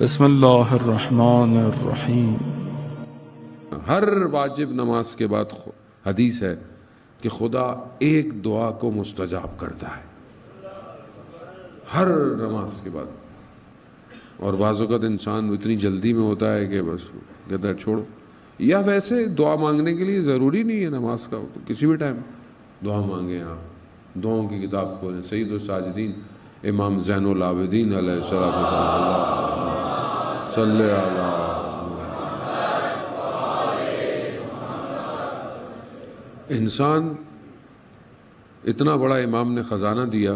بسم اللہ الرحمن الرحیم۔ ہر واجب نماز کے بعد حدیث ہے کہ خدا ایک دعا کو مستجاب کرتا ہے، ہر نماز کے بعد۔ اور بعض اوقات انسان اتنی جلدی میں ہوتا ہے کہ بس کہتا ہے چھوڑو، یا ویسے دعا مانگنے کے لیے ضروری نہیں ہے نماز کا، تو کسی بھی ٹائم دعا مانگیں۔ آپ دعاؤں کی کتاب کھولیں، سید الساجدین امام زین العابدین علیہ السلام صلی اللہ۔ انسان اتنا بڑا امام نے خزانہ دیا،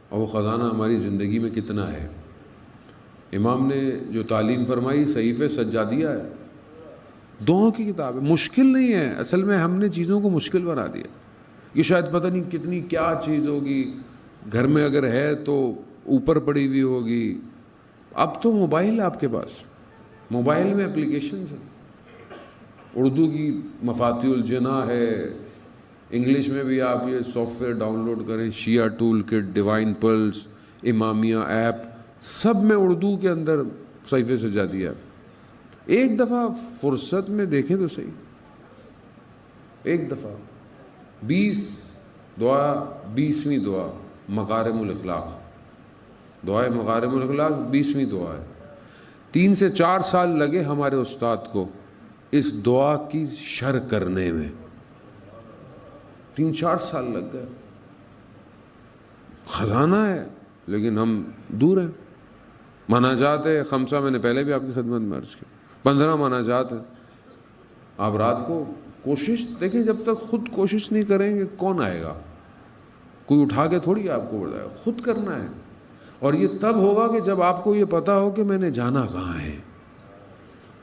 اور وہ خزانہ ہماری زندگی میں کتنا ہے۔ امام نے جو تعلیم فرمائی صحیفے سجادیہ ہے، دعاؤں کی کتاب ہے، مشکل نہیں ہے۔ اصل میں ہم نے چیزوں کو مشکل بنا دیا، یہ شاید پتہ نہیں کتنی کیا چیز ہوگی، گھر میں اگر ہے تو اوپر پڑی ہوئی ہوگی۔ اب تو موبائل آپ کے پاس، موبائل میں اپلیکیشنز ہیں، اردو کی مفاتیح الجنا ہے، انگلش میں بھی آپ یہ سافٹ ویئر ڈاؤن لوڈ کریں، شیعہ tool kit, divine plus, امامیہ app, سب میں اردو کے اندر صحیفے سجادیہ ہے۔ ایک دفعہ فرصت میں دیکھیں تو صحیح، ایک دفعہ 20 دعا، 20ویں دعا مغارم الاخلاق، دعائے مغارم الاخلاق 20ویں دعا ہے۔ 3 سے 4 سال لگے ہمارے استاد کو اس دعا کی شرح کرنے میں، 3-4 سال لگ گئے۔ خزانہ ہے لیکن ہم دور ہیں۔ مناجات ہے 5، میں نے پہلے بھی آپ کی خدمت میں عرض کی، 15 مناجات ہیں۔ آپ رات کو کوشش دیکھیں، جب تک خود کوشش نہیں کریں گے کون آئے گا؟ کوئی اٹھا کے تھوڑی آپ کو بتائے گا، خود کرنا ہے۔ اور یہ تب ہوگا کہ جب آپ کو یہ پتا ہو کہ میں نے جانا کہاں ہے۔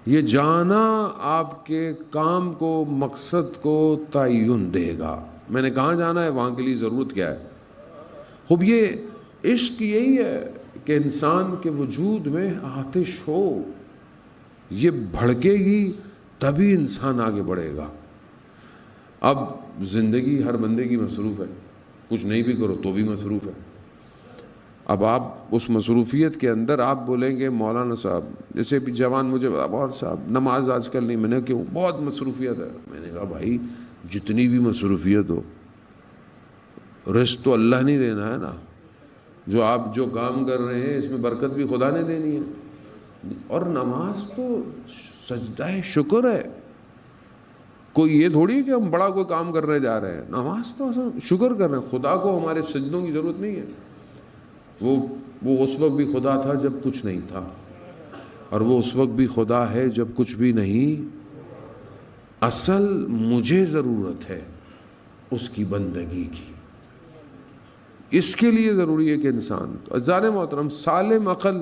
یہ جانا آپ کے کام کو، مقصد کو تعین دے گا۔ میں نے کہاں جانا ہے، وہاں کے لیے ضرورت کیا ہے۔ خوب یہ عشق یہی ہے کہ انسان کے وجود میں آتش ہو، یہ بھڑکے گی تبھی انسان آگے بڑھے گا۔ اب زندگی ہر بندے کی مصروف ہے، کچھ نہیں بھی کرو تو بھی مصروف ہے۔ اب آپ اس مصروفیت کے اندر آپ بولیں گے مولانا صاحب، جیسے بھی جوان مجھے بہت صاحب نماز آج کل نہیں، میں نے کیوں، بہت مصروفیت ہے۔ میں نے کہا بھائی جتنی بھی مصروفیت ہو، رزق تو اللہ نہیں دینا ہے نا، جو آپ جو کام کر رہے ہیں اس میں برکت بھی خدا نے دینی ہے۔ اور نماز تو سجدہ شکر ہے، کوئی یہ تھوڑی ہے کہ ہم بڑا کوئی کام کرنے جا رہے ہیں، نماز تو اصل شکر کر رہے ہیں۔ خدا کو ہمارے سجدوں کی ضرورت نہیں ہے، وہ اس وقت بھی خدا تھا جب کچھ نہیں تھا، اور وہ اس وقت بھی خدا ہے جب کچھ بھی نہیں۔ اصل مجھے ضرورت ہے اس کی بندگی کی، اس کے لیے ضروری ہے کہ انسان عزیزان محترم سالم عقل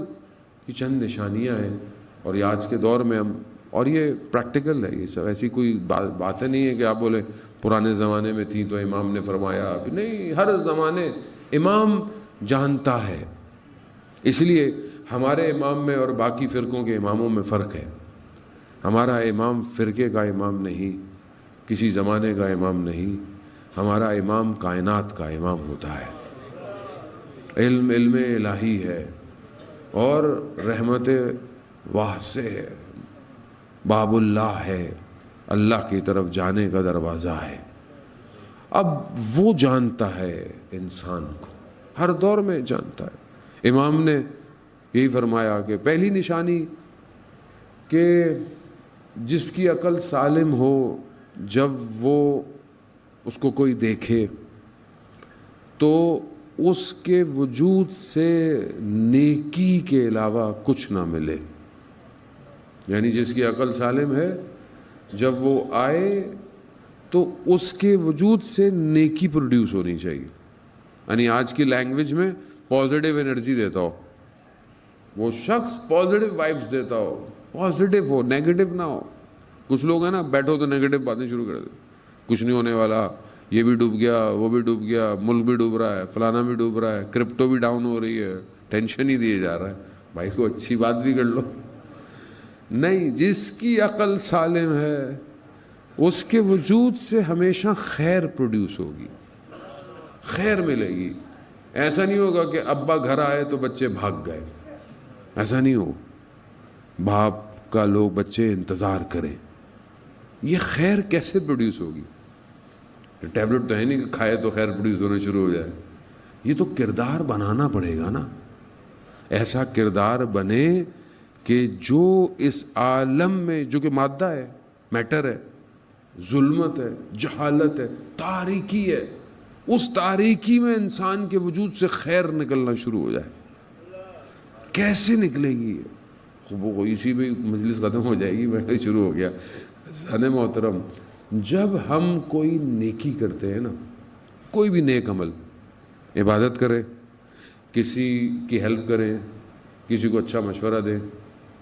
کی چند نشانیاں ہیں۔ اور یہ آج کے دور میں ہم، اور یہ پریکٹیکل ہے، یہ سب ایسی کوئی باتیں نہیں ہے کہ آپ بولے پرانے زمانے میں تھیں تو امام نے فرمایا، ابھی نہیں، ہر زمانے امام جانتا ہے۔ اس لیے ہمارے امام میں اور باقی فرقوں کے اماموں میں فرق ہے۔ ہمارا امام فرقے کا امام نہیں، کسی زمانے کا امام نہیں، ہمارا امام کائنات کا امام ہوتا ہے۔ علم الہی ہے، اور رحمت واسع ہے، باب اللہ ہے، اللہ کی طرف جانے کا دروازہ ہے۔ اب وہ جانتا ہے انسان کو، ہر دور میں جانتا ہے۔ امام نے یہی فرمایا کہ پہلی نشانی کہ جس کی عقل سالم ہو، جب وہ اس کو کوئی دیکھے تو اس کے وجود سے نیکی کے علاوہ کچھ نہ ملے۔ یعنی جس کی عقل سالم ہے، جب وہ آئے تو اس کے وجود سے نیکی پروڈیوس ہونی چاہیے۔ یعنی آج کی لینگویج میں پازیٹیو انرجی دیتا ہو، وہ شخص پازیٹیو وائبس دیتا ہو، پازیٹیو ہو، نیگیٹو نہ ہو۔ کچھ لوگ ہیں نا، بیٹھو تو نیگیٹو باتیں شروع کر دیں، کچھ نہیں ہونے والا، یہ بھی ڈوب گیا، وہ بھی ڈوب گیا، ملک بھی ڈوب رہا ہے، فلانا بھی ڈوب رہا ہے، کرپٹو بھی ڈاؤن ہو رہی ہے، ٹینشن ہی دیے جا رہا ہے۔ بھائی کو اچھی بات بھی کر لو۔ نہیں، جس کی عقل سالم ہے اس کے وجود سے ہمیشہ خیر پروڈیوس ہوگی، خیر ملے گی۔ ایسا نہیں ہوگا کہ ابا گھر آئے تو بچے بھاگ گئے، ایسا نہیں ہو۔ باپ کا لوگ بچے انتظار کریں، یہ خیر کیسے پروڈیوس ہوگی؟ ٹیبلٹ تو ہے نہیں کہ کھائے تو خیر پروڈیوس ہونا شروع ہو جائے. یہ تو کردار بنانا پڑے گا نا. ایسا کردار بنے کہ جو اس عالم میں، جو کہ مادہ ہے، میٹر ہے، ظلمت ہے، جہالت ہے، تاریکی ہے، اس تاریکی میں انسان کے وجود سے خیر نکلنا شروع ہو جائے. کیسے نکلے گی؟ وہ اسی میں مجلس ختم ہو جائے گی. میں شروع ہو گیا. زن محترم، جب ہم کوئی نیکی کرتے ہیں نا، کوئی بھی نیک عمل، عبادت کریں، کسی کی ہیلپ کریں، کسی کو اچھا مشورہ دیں،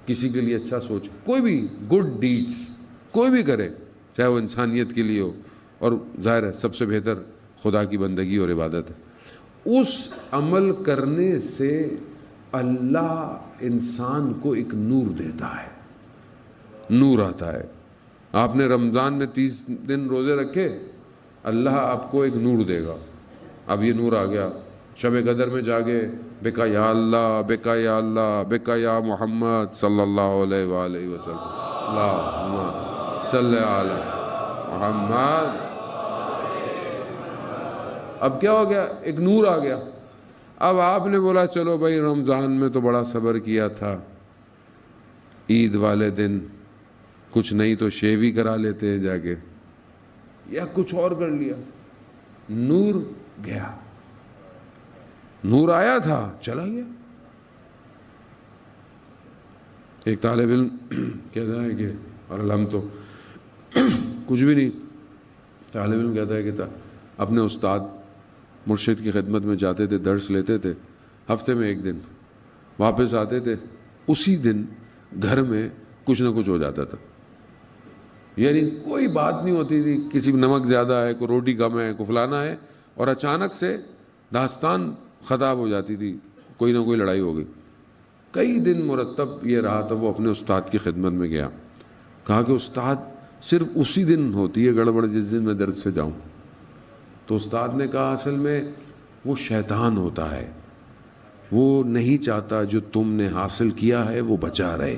کسی کے لیے اچھا سوچ، کوئی بھی گڈ ڈیڈس کوئی بھی کرے، چاہے وہ انسانیت کے لیے ہو، اور ظاہر ہے سب سے بہتر خدا کی بندگی اور عبادت ہے. اس عمل کرنے سے اللہ انسان کو ایک نور دیتا ہے، نور آتا ہے. آپ نے رمضان میں 30 دن روزے رکھے، اللہ آپ کو ایک نور دے گا. اب یہ نور آ گیا، شب قدر میں جاگے، بکا یا اللہ، بکا یا اللہ، بکا یا محمد صلی اللہ علیہ وآلہ وسلم، اللہم صلی علی محمد. اب کیا ہو گیا؟ ایک نور آ گیا. اب آپ نے بولا چلو بھائی رمضان میں تو بڑا صبر کیا تھا، عید والے دن کچھ نہیں تو شیو ہی کرا لیتے ہیں جا کے، یا کچھ اور کر لیا. نور گیا، نور آیا تھا چلا گیا. ایک طالب علم کہتا ہے کہ، اور ہم تو کچھ بھی نہیں، طالب علم کہتا ہے کہ اپنے استاد مرشد کی خدمت میں جاتے تھے، درس لیتے تھے، ہفتے میں ایک دن واپس آتے تھے، اسی دن گھر میں کچھ نہ کچھ ہو جاتا تھا. یعنی کوئی بات نہیں ہوتی تھی، کسی میں نمک زیادہ ہے، کوئی روٹی کم ہے، کوئی فلانا ہے، اور اچانک سے داستان خراب ہو جاتی تھی، کوئی نہ کوئی لڑائی ہو گئی. کئی دن مرتب یہ رہا تھا. وہ اپنے استاد کی خدمت میں گیا، کہا کہ استاد صرف اسی دن ہوتی ہے گڑبڑ جس دن میں درس سے جاؤں. تو استاد نے کہا اصل میں وہ شیطان ہوتا ہے، وہ نہیں چاہتا جو تم نے حاصل کیا ہے وہ بچا رہے.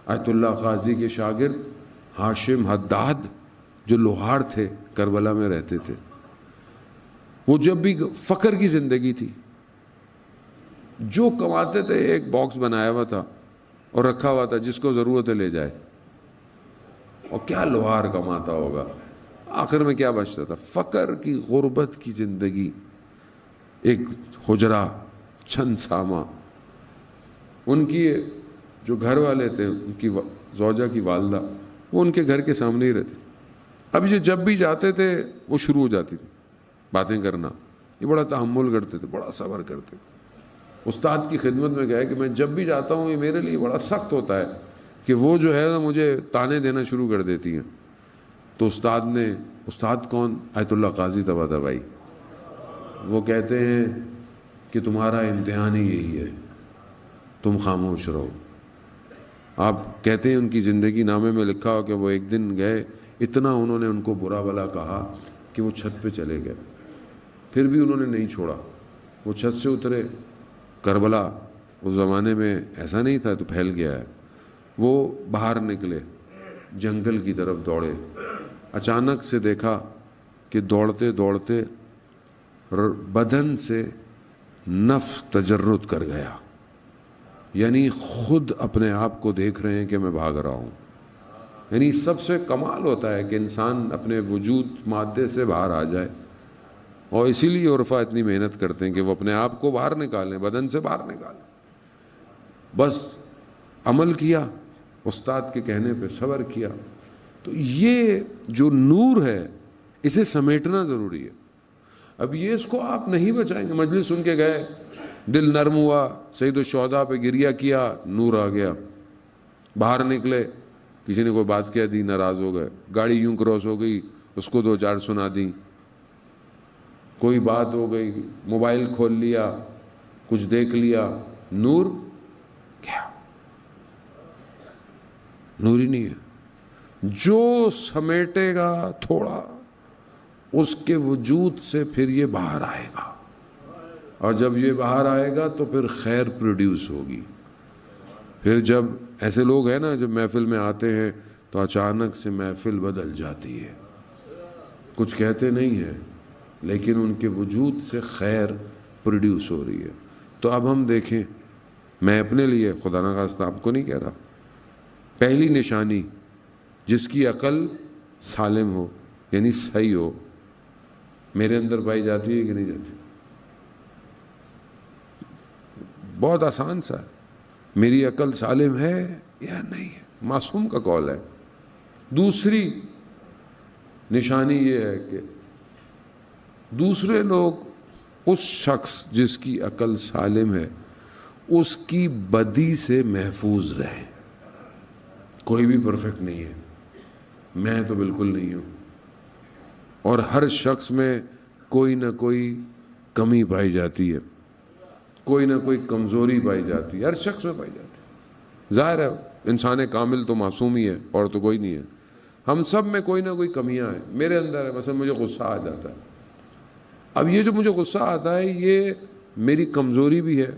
آیت اللہ قاضی کے شاگرد ہاشم حداد جو لوہار تھے، کربلا میں رہتے تھے، وہ جب بھی فقر کی زندگی تھی، جو کماتے تھے ایک باکس بنایا ہوا تھا اور رکھا ہوا تھا، جس کو ضرورت ہے لے جائے. اور کیا لوہار کماتا ہوگا، آخر میں کیا بچتا تھا؟ فقر کی، غربت کی زندگی. ایک حجرہ چند سامہ. ان کی جو گھر والے تھے، ان کی زوجہ کی والدہ، وہ ان کے گھر کے سامنے ہی رہتی تھی. اب یہ جب بھی جاتے تھے وہ شروع ہو جاتی تھی باتیں کرنا. یہ بڑا تحمل کرتے تھے، بڑا صبر کرتے تھے. استاد کی خدمت میں گئے کہ میں جب بھی جاتا ہوں یہ میرے لیے بڑا سخت ہوتا ہے کہ وہ جو ہے نا مجھے تانے دینا شروع کر دیتی ہیں. تو استاد کون؟ آیت اللہ قاضی طباطبائی. وہ کہتے ہیں کہ تمہارا امتحان ہی یہی ہے، تم خاموش رہو. آپ کہتے ہیں ان کی زندگی نامے میں لکھا ہو کہ وہ ایک دن گئے، اتنا انہوں نے ان کو برا بھلا کہا کہ وہ چھت پہ چلے گئے. پھر بھی انہوں نے نہیں چھوڑا. وہ چھت سے اترے. کربلا اس زمانے میں ایسا نہیں تھا، تو پھیل گیا ہے. وہ باہر نکلے، جنگل کی طرف دوڑے. اچانک سے دیکھا کہ دوڑتے دوڑتے بدن سے نفس تجرد کر گیا. یعنی خود اپنے آپ کو دیکھ رہے ہیں کہ میں بھاگ رہا ہوں. یعنی سب سے کمال ہوتا ہے کہ انسان اپنے وجود مادے سے باہر آ جائے. اور اسی لیے عرفا اتنی محنت کرتے ہیں کہ وہ اپنے آپ کو باہر نکالیں، بدن سے باہر نکالیں. بس عمل کیا، استاد کے کہنے پہ صبر کیا. تو یہ جو نور ہے اسے سمیٹنا ضروری ہے. اب یہ اس کو آپ نہیں بچائیں گے. مجلس سن کے گئے، دل نرم ہوا، سید الشہداء پہ گریہ کیا، نور آ گیا. باہر نکلے، کسی نے کوئی بات کہہ دی، ناراض ہو گئے. گاڑی یوں کراس ہو گئی، اس کو 2-4 سنا دی. کوئی بات ہو گئی، موبائل کھول لیا، کچھ دیکھ لیا، نور کیا؟ نور ہی نہیں ہے. جو سمیٹے گا تھوڑا، اس کے وجود سے پھر یہ باہر آئے گا. اور جب یہ باہر آئے گا تو پھر خیر پروڈیوس ہوگی. پھر جب ایسے لوگ ہیں نا جب محفل میں آتے ہیں تو اچانک سے محفل بدل جاتی ہے، کچھ کہتے نہیں ہیں لیکن ان کے وجود سے خیر پروڈیوس ہو رہی ہے۔ تو اب ہم دیکھیں، میں اپنے لیے خدا نخواستہ آپ کو نہیں کہہ رہا، پہلی نشانی جس کی عقل سالم ہو یعنی صحیح ہو، میرے اندر پائی جاتی ہے کہ نہیں جاتی؟ بہت آسان سا ہے، میری عقل سالم ہے یا نہیں ہے، معصوم کا قول ہے۔ دوسری نشانی یہ ہے کہ دوسرے لوگ اس شخص جس کی عقل سالم ہے اس کی بدی سے محفوظ رہیں۔ کوئی بھی پرفیکٹ نہیں ہے، میں تو بالکل نہیں ہوں، اور ہر شخص میں کوئی نہ کوئی کمی پائی جاتی ہے، کوئی نہ کوئی کمزوری پائی جاتی ہے، ہر شخص میں پائی جاتی ہے۔ ظاہر ہے انسان کامل تو معصوم ہی ہے، اور تو کوئی نہیں ہے، ہم سب میں کوئی نہ کوئی کمیاں ہیں۔ میرے اندر ہے مثلا مجھے غصہ آ جاتا ہے، اب یہ جو مجھے غصہ آتا ہے یہ میری کمزوری بھی ہے،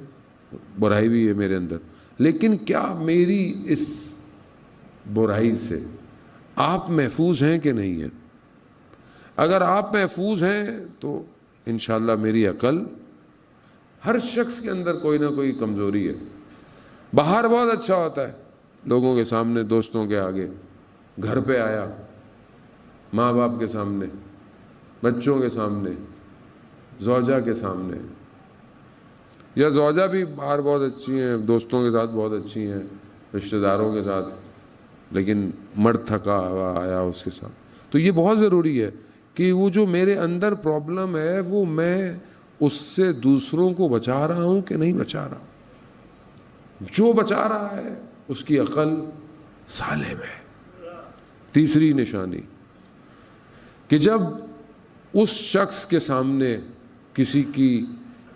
برائی بھی ہے میرے اندر، لیکن کیا میری اس برائی سے آپ محفوظ ہیں کہ نہیں ہیں؟ اگر آپ محفوظ ہیں تو انشاءاللہ میری عقل، ہر شخص کے اندر کوئی نہ کوئی کمزوری ہے۔ باہر بہت اچھا ہوتا ہے، لوگوں کے سامنے، دوستوں کے آگے، گھر پہ آیا، ماں باپ کے سامنے، بچوں کے سامنے، زوجہ کے سامنے، یا زوجہ بھی باہر بہت اچھی ہیں، دوستوں کے ساتھ بہت اچھی ہیں، رشتہ داروں کے ساتھ، لیکن مرد تھکا ہوا آیا اس کے ساتھ۔ تو یہ بہت ضروری ہے کہ وہ جو میرے اندر پرابلم ہے وہ میں اس سے دوسروں کو بچا رہا ہوں کہ نہیں بچا رہا ہوں۔ جو بچا رہا ہے اس کی عقل سالم ہے۔ تیسری نشانی کہ جب اس شخص کے سامنے کسی کی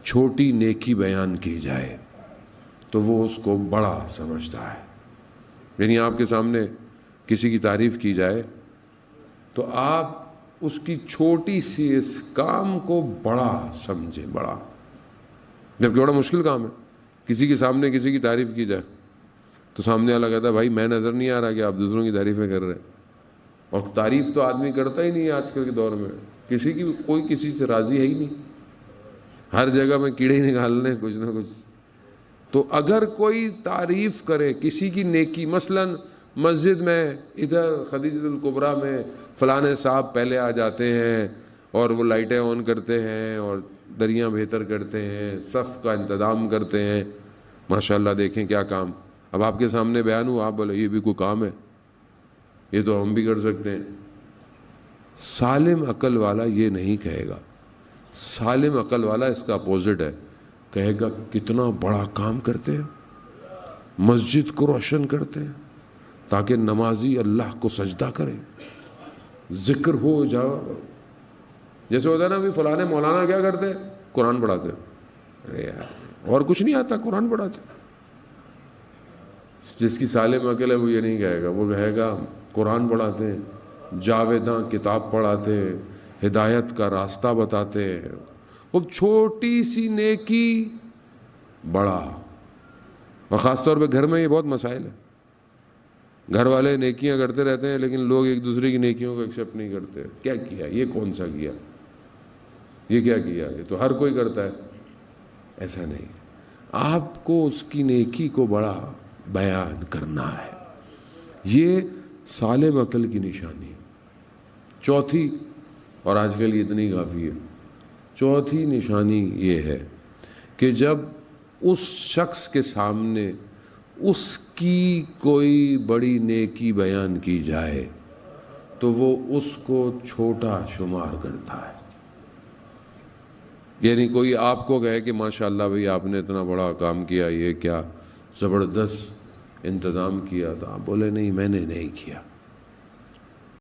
چھوٹی نیکی بیان کی جائے تو وہ اس کو بڑا سمجھتا ہے، یعنی آپ کے سامنے کسی کی تعریف کی جائے تو آپ اس کی چھوٹی سی اس کام کو بڑا سمجھیں، بڑا، جبکہ بڑا مشکل کام ہے۔ کسی کے سامنے کسی کی تعریف کی جائے تو سامنے والا کہتا ہے بھائی میں نظر نہیں آ رہا کہ آپ دوسروں کی تعریفیں کر رہے ہیں، اور تعریف تو آدمی کرتا ہی نہیں ہے آج کل کے دور میں، کسی کی کوئی کسی سے راضی ہے ہی نہیں، ہر جگہ میں کیڑے ہی نکالنے کچھ نہ کچھ۔ تو اگر کوئی تعریف کرے کسی کی نیکی، مثلا مسجد میں ادھر خدیجۃ الکبریٰ میں فلانے صاحب پہلے آ جاتے ہیں اور وہ لائٹیں آن کرتے ہیں اور دریاں بہتر کرتے ہیں، صف کا انتظام کرتے ہیں، ماشاءاللہ دیکھیں کیا کام۔ اب آپ کے سامنے بیان ہوا، آپ بولے یہ بھی کوئی کام ہے، یہ تو ہم بھی کر سکتے ہیں۔ سالم عقل والا یہ نہیں کہے گا، سالم عقل والا اس کا اپوزٹ ہے، کہے گا کتنا بڑا کام کرتے ہیں، مسجد کو روشن کرتے ہیں تاکہ نمازی اللہ کو سجدہ کرے، ذکر ہو جاؤ۔ جیسے ہوتا ہے نا بھی فلانے مولانا کیا کرتے، قرآن پڑھاتے، ارے یار اور کچھ نہیں آتا، قرآن پڑھاتے۔ جس کی سالم عقل ہے وہ یہ نہیں کہے گا، وہ کہے گا قرآن پڑھاتے ہیں، جاویداں کتاب پڑھاتے ہیں، ہدایت کا راستہ بتاتے ہیں۔ وہ چھوٹی سی نیکی بڑا، اور خاص طور پہ گھر میں یہ بہت مسائل ہے، گھر والے نیکیاں کرتے رہتے ہیں لیکن لوگ ایک دوسرے کی نیکیوں کو ایکسیپٹ نہیں کرتے۔ کیا کیا، یہ کون سا کیا، یہ کیا کیا، یہ تو ہر کوئی کرتا ہے۔ ایسا نہیں، آپ کو اس کی نیکی کو بڑا بیان کرنا ہے، یہ سالم عقل کی نشانی ہے۔ چوتھی، اور آج کل یہ اتنی کافی ہے، چوتھی نشانی یہ ہے کہ جب اس شخص کے سامنے اس کی کوئی بڑی نیکی بیان کی جائے تو وہ اس کو چھوٹا شمار کرتا ہے۔ یعنی کوئی آپ کو کہے کہ ماشاءاللہ بھئی آپ نے اتنا بڑا کام کیا، یہ کیا زبردست انتظام کیا، تو آپ بولے نہیں میں نے نہیں کیا،